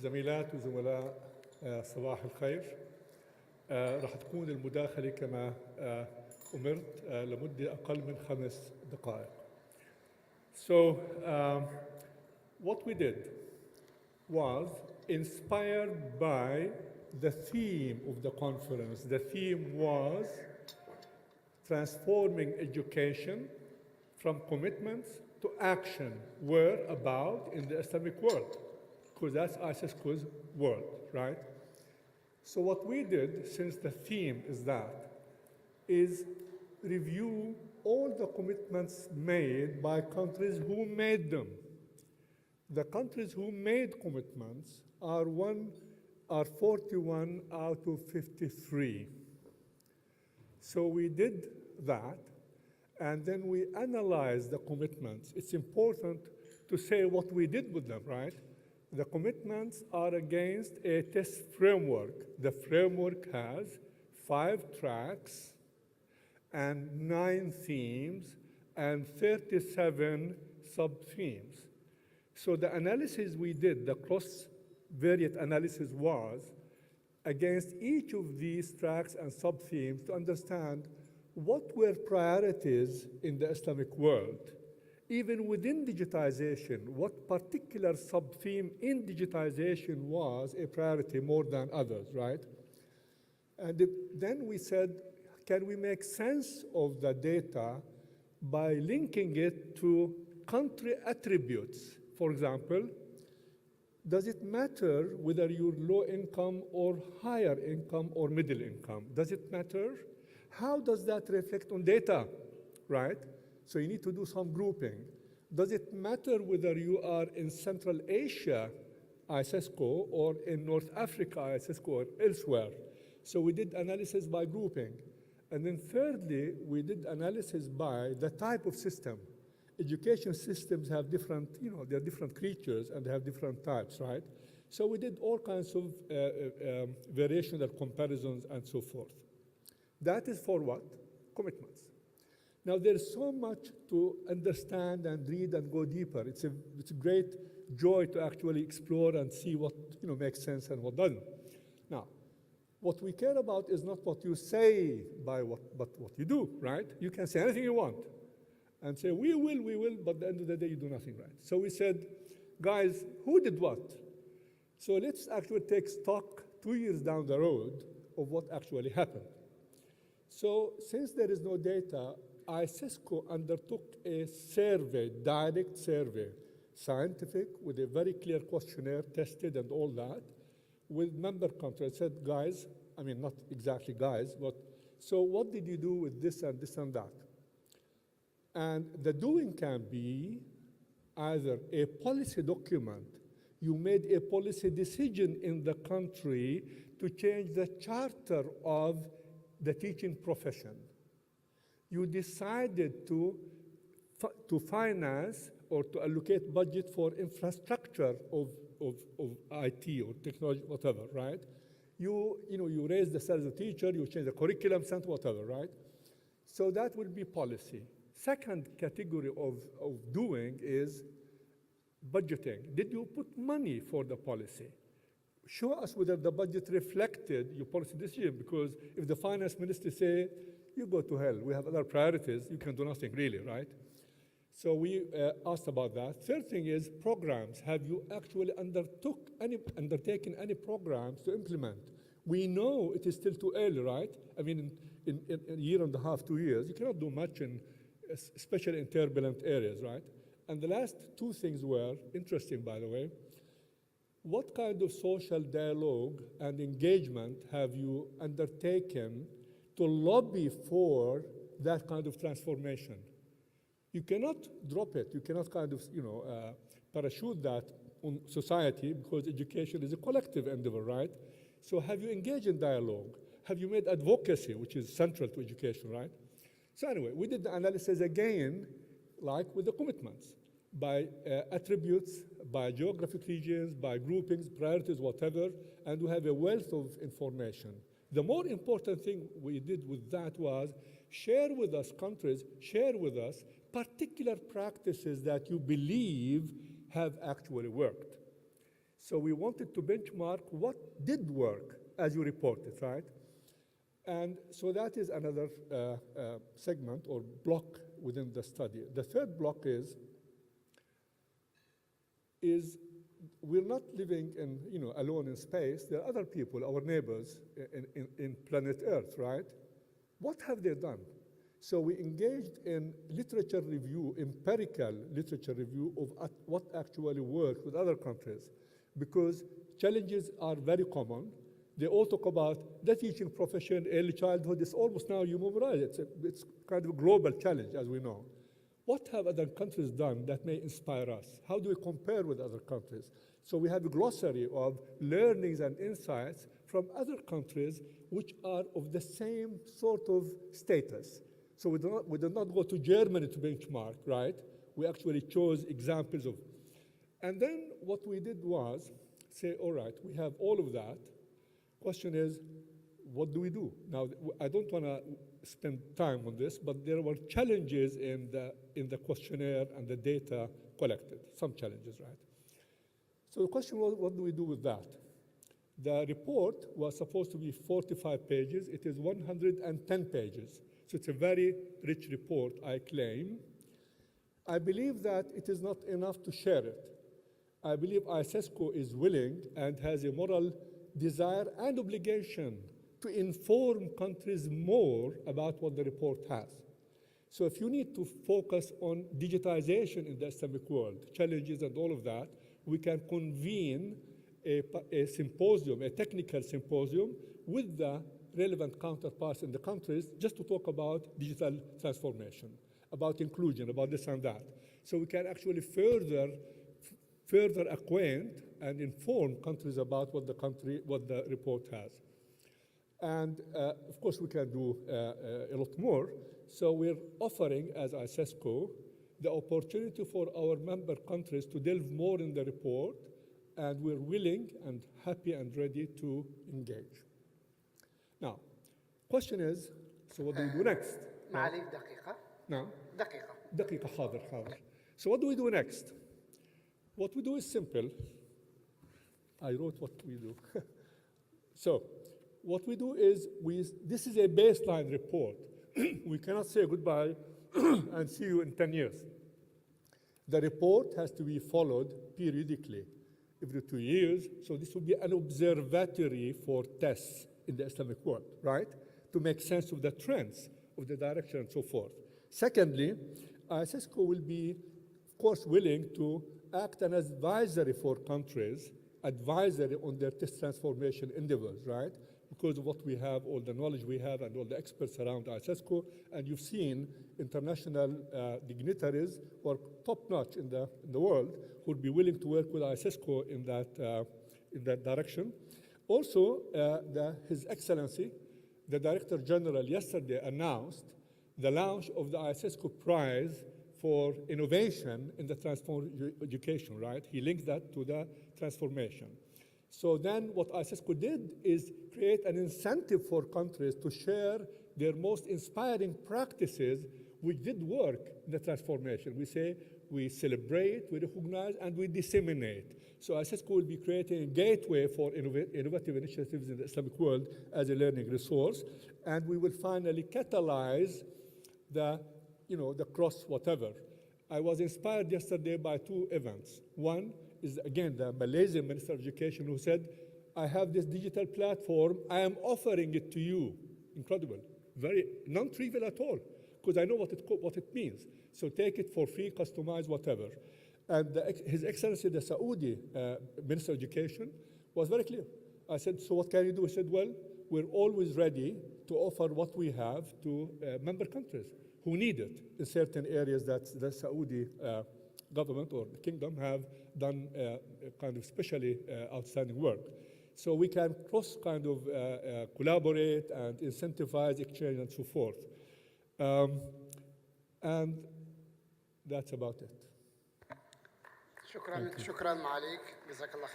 زميلات وزملاء صباح الخير. راح تكون المداخلة كما أمرت لمدة أقل من 5 دقائق. So what we did was inspired by the theme of the conference. The theme was transforming education from commitments to action, whereabout in the Islamic world, because that's ICESCO's world, right? So what we did, since the theme is review all the commitments made by countries who made them. The countries who made commitments are 41 out of 53. So we did that, and then we analyzed the commitments. It's important to say what we did with them, right? The commitments are against a TES framework. The framework has 5 tracks and 9 themes and 37 sub-themes. So the analysis we did, the cross-variant analysis, was against each of these tracks and sub-themes to understand what were priorities in the Islamic world. Even within digitization, what particular sub-theme in digitization was a priority more than others, right? And then we said, can we make sense of the data by linking it to country attributes? For example, does it matter whether you're low income or higher income or middle income? Does it matter? How does that reflect on data, right? So you need to do some grouping. Does it matter whether you are in Central Asia, ICESCO, or in North Africa, ICESCO, or elsewhere? So we did analysis by grouping. And then thirdly, we did analysis by the type of system. Education systems have different, they're different creatures and they have different types, right? So we did all kinds of variational comparisons and so forth. That is for what? Commitments. Now, there's so much to understand and read and go deeper. It's a great joy to actually explore and see what makes sense and what doesn't. Now, what we care about is not what you say but what you do, right? You can say anything you want and say, we will, but at the end of the day, you do nothing right. So we said, guys, who did what? So let's actually take stock 2 years down the road of what actually happened. So since there is no data, ICESCO undertook a survey, direct survey, scientific, with a very clear questionnaire, tested and all that, with member countries. I said, guys, I mean, not exactly guys, but so what did you do with this and this and that? And the doing can be either a policy document. You made a policy decision in the country to change the charter of the teaching profession. You decided to finance or to allocate budget for infrastructure of IT or technology, whatever, right? You raise the salary of the teacher, you change the curriculum, center, whatever, right? So that will be policy. Second category of doing is budgeting. Did you put money for the policy? Show us whether the budget reflected your policy decision, because if the finance minister say, you go to hell, we have other priorities, you can do nothing really, right? So we asked about that. Third thing is programs. Have you actually undertaken any programs to implement? We know it is still too early, right? I mean, in a year and a half, 2 years, you cannot do much especially in turbulent areas, right? And the last 2 things were interesting, by the way. What kind of social dialogue and engagement have you undertaken to lobby for that kind of transformation? You cannot drop it. You cannot kind of, parachute that on society, because education is a collective endeavor, right? So have you engaged in dialogue? Have you made advocacy, which is central to education, right? So anyway, we did the analysis again, like with the commitments, by attributes, by geographic regions, by groupings, priorities, whatever, and we have a wealth of information. The more important thing we did with that was share with us, countries, share with us particular practices that you believe have actually worked. So we wanted to benchmark what did work, as you reported, right? And so that is another segment or block within the study. The third block is we're not living in, alone in space. There are other people, our neighbors in planet Earth, right? What have they done? So we engaged in literature review, empirical literature review of what actually works with other countries, because challenges are very common. They all talk about the teaching profession, early childhood. It's almost now human rights. It's kind of a global challenge, as we know. What have other countries done that may inspire us? How do we compare with other countries? So we have a glossary of learnings and insights from other countries which are of the same sort of status. So we did not go to Germany to benchmark, right? We actually chose examples of. And then what we did was say, all right, we have all of that. Question is, what do we do? Now, I don't want to spend time on this, but there were challenges in the questionnaire and the data collected, some challenges, right? So the question was, what do we do with that? The report was supposed to be 45 pages. It is 110 pages. So it's a very rich report, I claim. I believe that it is not enough to share it. I believe ICESCO is willing and has a moral desire and obligation to inform countries more about what the report has. So if you need to focus on digitization in the Islamic world, challenges and all of that, we can convene a symposium, a technical symposium with the relevant counterparts in the countries just to talk about digital transformation, about inclusion, about this and that. So we can actually further acquaint and inform countries about what the report has. And of course, we can do a lot more. So we're offering, as ICESCO, the opportunity for our member countries to delve more in the report, and we're willing and happy and ready to engage. Now, question is, so what do we do next? معالي دقيقة. No. دقيقة. حاضر. So what do we do next? What we do is simple. I wrote what we do. So what we do is, this is a baseline report. We cannot say goodbye and see you in 10 years. The report has to be followed periodically, every 2 years. So this will be an observatory for tests in the Islamic world, right? To make sense of the trends, of the direction, and so forth. Secondly, ICESCO will be, of course, willing to act as an advisory for countries, advisory on their test transformation endeavors, right? Because of what we have, all the knowledge we have, and all the experts around ICESCO, and you've seen international dignitaries who are top-notch in the world who would be willing to work with ICESCO in that direction. Also, His Excellency, the Director General, yesterday announced the launch of the ICESCO Prize for Innovation in the Transform Education, right? He linked that to the transformation. So then what ICESCO did is create an incentive for countries to share their most inspiring practices which did work in the transformation. We say we celebrate, we recognize, and we disseminate. So ICESCO will be creating a gateway for innovative initiatives in the Islamic world as a learning resource, and we will finally catalyze the cross whatever. I was inspired yesterday by 2 events. One is, again, the Malaysian Minister of Education who said, I have this digital platform, I am offering it to you. Incredible, very non-trivial at all, because I know what it means. So take it for free, customize, whatever. And His Excellency, the Saudi Minister of Education, was very clear. I said, so what can you do? He said, well, we're always ready to offer what we have to member countries who need it in certain areas that the Saudi government or the kingdom have done kind of especially outstanding work. So we can collaborate and incentivize exchange and so forth. And that's about it. شكرا معاليك، جزاك الله خير.